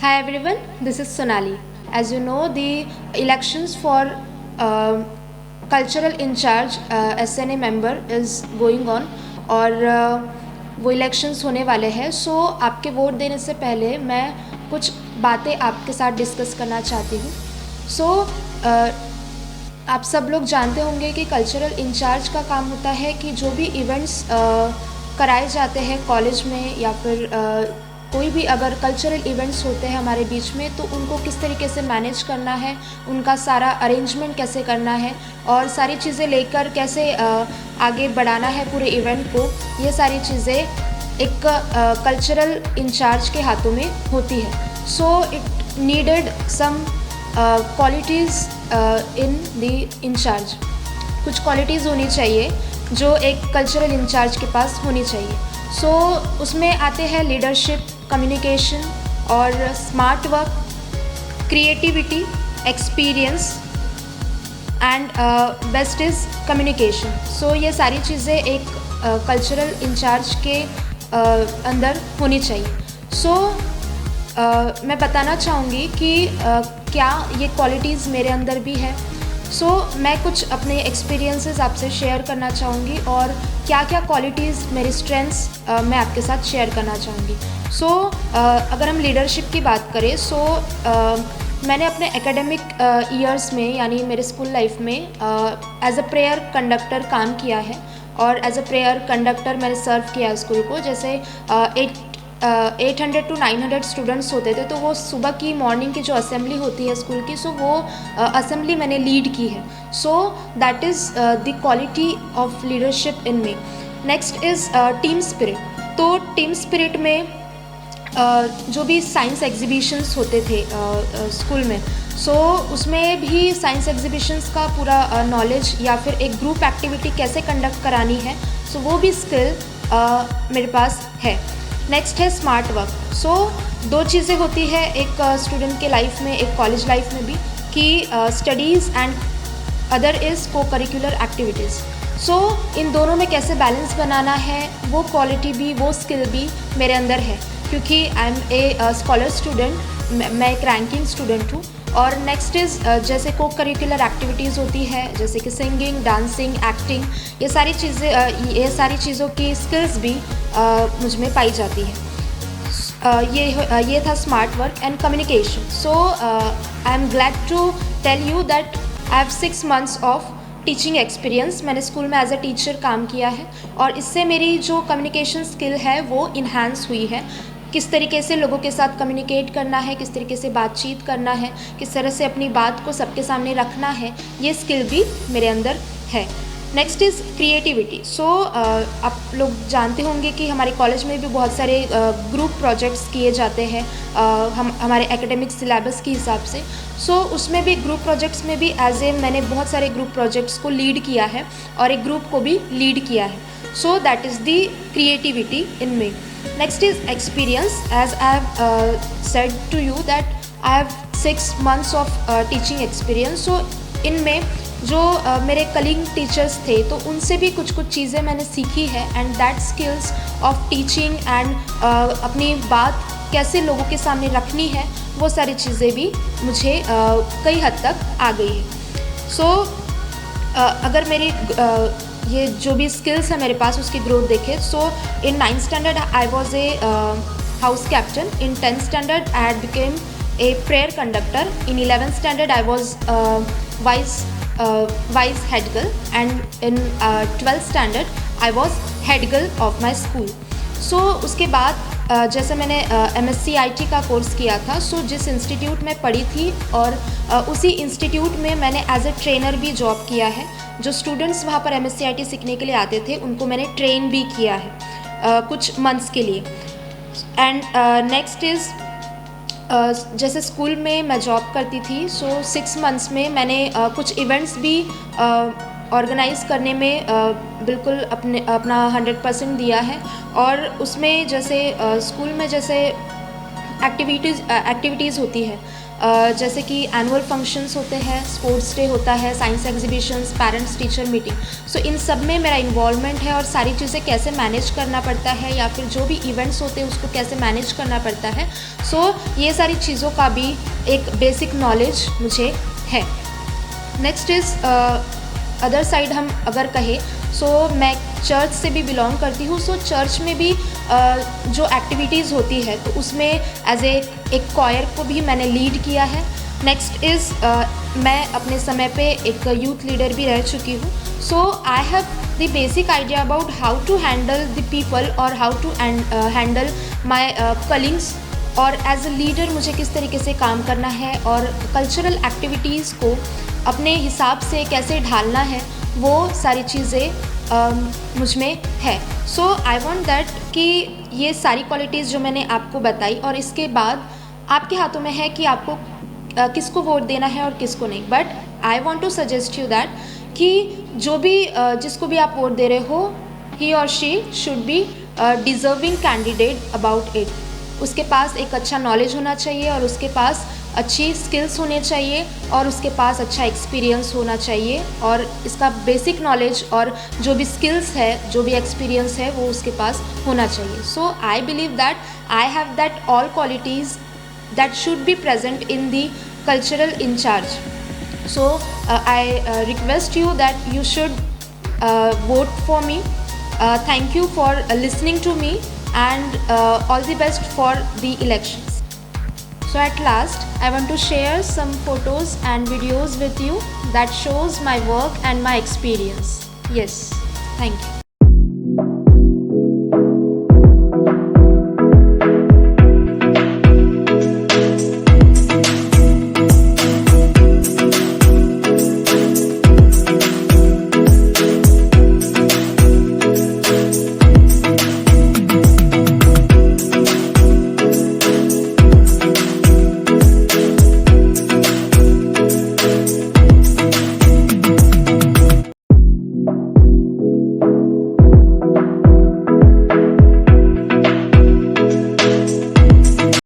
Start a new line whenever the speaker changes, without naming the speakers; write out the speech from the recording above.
Hi everyone, this is Sonali. As you know, the elections for cultural in charge SNA member is going on और वो elections होने वाले हैं. सो आपके vote देने से पहले मैं कुछ बातें आपके साथ डिस्कस करना चाहती हूँ. सो आप सब लोग जानते होंगे कि कल्चरल इंचार्ज का काम होता है कि जो भी इवेंट्स कराए जाते हैं कॉलेज में या फिर कोई भी अगर कल्चरल इवेंट्स होते हैं हमारे बीच में तो उनको किस तरीके से मैनेज करना है, उनका सारा अरेंजमेंट कैसे करना है और सारी चीज़ें लेकर कैसे आगे बढ़ाना है पूरे इवेंट को, ये सारी चीज़ें एक कल्चरल इंचार्ज के हाथों में होती है. So it needed some qualities in the incharge. कुछ क्वालिटीज़ होनी चाहिए जो एक कल्चरल इंचार्ज के पास होनी चाहिए. सो उसमें आते हैं लीडरशिप, कम्युनिकेशन और smart work, creativity, experience and best is communication. So ये सारी चीज़ें एक कल्चरल इंचार्ज के अंदर होनी चाहिए. सो मैं बताना चाहूँगी कि क्या ये क्वालिटीज़ मेरे अंदर भी है. सो मैं कुछ अपने एक्सपीरियंसेस आपसे शेयर करना चाहूँगी और क्या क्या क्वालिटीज़ मेरी स्ट्रेंथ्स मैं आपके साथ शेयर करना चाहूँगी. सो अगर हम लीडरशिप की बात करें मैंने अपने एकेडमिक ईयर्स में यानी मेरे स्कूल लाइफ में एज अ प्रेयर कंडक्टर काम किया है और एज अ प्रेयर कंडक्टर मैंने सर्व किया स्कूल को. जैसे 800 to 900 स्टूडेंट्स होते थे तो वो सुबह की मॉर्निंग की जो असेंबली होती है स्कूल की, सो वो असेंबली मैंने लीड की है. So that is the quality of leadership in me. Next is team spirit. तो टीम स्पिरिट में जो भी साइंस एग्जीबिशंस होते थे स्कूल में, सो उसमें भी साइंस एग्जीबिशंस का पूरा नॉलेज या फिर एक ग्रुप एक्टिविटी कैसे कंडक्ट करानी है, सो वो भी स्किल मेरे पास है. नेक्स्ट है स्मार्ट वर्क. सो दो चीज़ें होती है एक स्टूडेंट के लाइफ में, एक कॉलेज लाइफ में भी, कि स्टडीज़ एंड अदर इज़ को करिकुलर एक्टिविटीज़. सो इन दोनों में कैसे बैलेंस बनाना है, वो क्वालिटी भी, वो स्किल भी मेरे अंदर है क्योंकि I am a scholar student. मैं एक रैंकिंग स्टूडेंट हूँ. और नेक्स्ट इज़ जैसे को करिकुलर एक्टिविटीज़ होती है जैसे कि सिंगिंग, डांसिंग, एक्टिंग, ये सारी चीज़ों की स्किल्स भी मुझ में पाई जाती है. ये था smart work and communication. So I am glad to tell you that I have 6 months of teaching experience. मैंने स्कूल में एज अ टीचर काम किया है और इससे मेरी जो कम्युनिकेशन स्किल है वो इन्हांस हुई है. किस तरीके से लोगों के साथ कम्युनिकेट करना है, किस तरीके से बातचीत करना है, किस तरह से अपनी बात को सबके सामने रखना है, ये स्किल भी मेरे अंदर है. Next is creativity. सो आप लोग जानते होंगे कि हमारे कॉलेज में भी बहुत सारे ग्रुप प्रोजेक्ट्स किए जाते हैं हमारे एकेडमिक सिलेबस के हिसाब से. सो उसमें भी ग्रुप प्रोजेक्ट्स में भी मैंने बहुत सारे ग्रुप प्रोजेक्ट्स को लीड किया है और एक ग्रुप को भी लीड किया है. So that is the creativity in me. Next is experience. As I have said to you that I have 6 months of teaching experience. So इनमें जो मेरे कलीग टीचर्स थे तो उनसे भी कुछ चीज़ें मैंने सीखी है and that skills of teaching and अपनी बात कैसे लोगों के सामने रखनी है, वो सारी चीज़ें भी मुझे कई हद तक आ गई है. सो अगर मेरी ये जो भी स्किल्स है मेरे पास उसकी ग्रोथ देखे, so in 9th standard I was a house captain. In 10th standard I became a prayer conductor. In 11th standard I was vice head girl and in 12th standard I was head girl of my school. So उसके बाद जैसे मैंने MSc IT का course किया था, सो जिस institute में पढ़ी थी और उसी इंस्टीट्यूट में मैंने एज ए ट्रेनर भी जॉब किया है. जो स्टूडेंट्स वहाँ पर MSc IT सीखने के लिए आते थे उनको मैंने ट्रेन भी किया है कुछ मंथ्स के लिए. एंड नेक्स्ट इज़ जैसे स्कूल में मैं जॉब करती थी, सो 6 months में मैंने कुछ इवेंट्स भी ऑर्गेनाइज़ करने में बिल्कुल अपना 100% दिया है. और उसमें जैसे स्कूल में जैसे एक्टिविटीज़ होती है जैसे कि एनुअल फंक्शंस होते हैं, स्पोर्ट्स डे होता है, science exhibitions, parents teacher meeting, so इन सब में मेरा इन्वॉल्वमेंट है और सारी चीज़ें कैसे मैनेज करना पड़ता है या फिर जो भी इवेंट्स होते हैं उसको कैसे मैनेज करना पड़ता है, सो ये सारी चीज़ों का भी एक बेसिक नॉलेज मुझे है। नेक्स्ट इज़ अदर साइड हम अगर कहें, सो मैं चर्च से भी बिलोंग करती हूँ, सो चर्च में भी जो एक्टिविटीज़ होती है तो उसमें एज एक कॉयर को भी मैंने लीड किया है। नेक्स्ट इज़ मैं अपने समय पे एक यूथ लीडर भी रह चुकी हूँ, so I have the basic idea about how to handle the people और how to handle my colleagues, और एज अ लीडर मुझे किस तरीके से काम करना है और कल्चरल एक्टिविटीज़ को अपने हिसाब से कैसे ढालना है, वो सारी चीज़ें मुझ में है। सो आई वांट दैट कि ये सारी क्वालिटीज़ जो मैंने आपको बताई, और इसके बाद आपके हाथों में है कि आपको किसको वोट देना है और किसको नहीं, but I want to suggest you that कि जो भी जिसको भी आप वोट दे रहे हो, ही और she should be deserving candidate about it. उसके पास एक अच्छा नॉलेज होना चाहिए और उसके पास अच्छी स्किल्स होने चाहिए और उसके पास अच्छा एक्सपीरियंस होना चाहिए, और इसका बेसिक नॉलेज और जो भी स्किल्स है, जो भी एक्सपीरियंस है, वो उसके पास होना चाहिए। So I believe that I have that all qualities that should be present in the cultural in charge. So I request you that you should vote for me. Thank you for listening to me, and all the best for the elections. So at last I want to share some photos and videos with you that shows my work and my experience. Yes, thank you.